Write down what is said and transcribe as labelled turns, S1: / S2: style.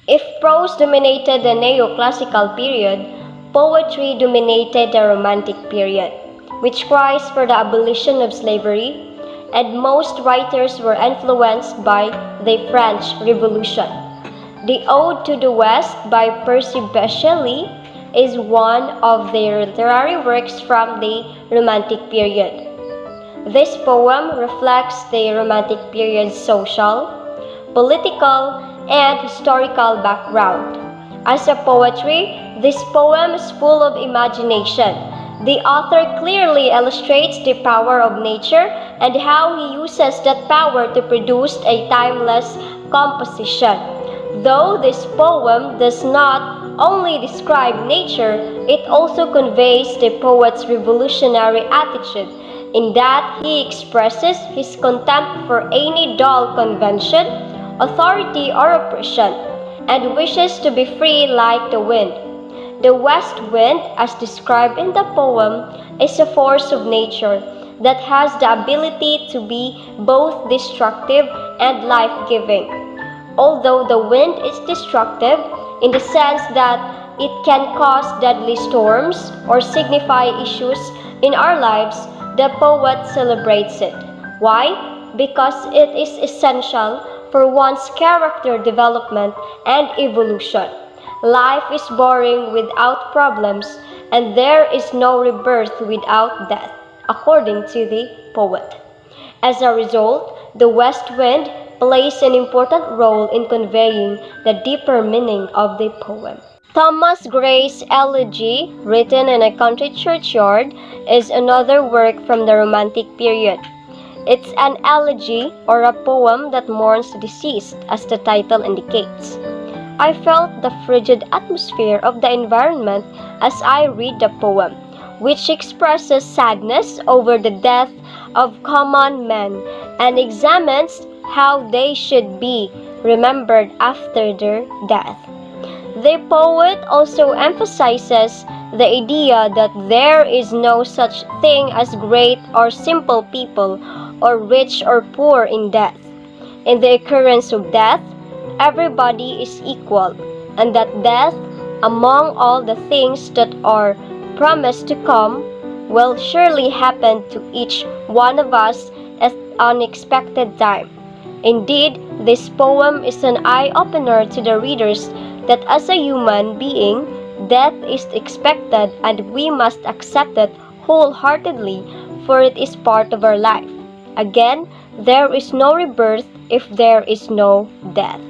S1: If prose dominated the neoclassical period, poetry dominated the Romantic period, which cries for the abolition of slavery, and most writers were influenced by the French Revolution. The Ode to the West by Percy Bysshe Shelley is one of their literary works from the Romantic period. This poem reflects the Romantic period's social, political, and historical background. As a poetry, this poem is full of imagination. The author clearly illustrates the power of nature and how he uses that power to produce a timeless composition. Though this poem does not only describe nature, it also conveys the poet's revolutionary attitude in that he expresses his contempt for any dull convention, authority, or oppression, and wishes to be free like the wind. The west wind, as described in the poem, is a force of nature that has the ability to be both destructive and life-giving. Although the wind is destructive in the sense that it can cause deadly storms or signify issues in our lives, the poet celebrates it. Why? Because it is essential for one's character development and evolution. Life is boring without problems, and there is no rebirth without death, according to the poet. As a result, the west wind plays an important role in conveying the deeper meaning of the poem. Thomas Gray's Elegy, written in a country churchyard, is another work from the Romantic period. It's an elegy or a poem that mourns the deceased, as the title indicates. I felt the frigid atmosphere of the environment as I read the poem, which expresses sadness over the death of common men and examines how they should be remembered after their death. The poet also emphasizes the idea that there is no such thing as great or simple people, or rich or poor in death. In the occurrence of death, everybody is equal, and that death, among all the things that are promised to come, will surely happen to each one of us at unexpected time. Indeed, this poem is an eye-opener to the readers that as a human being, death is expected and we must accept it wholeheartedly, for it is part of our life. Again, there is no rebirth if there is no death.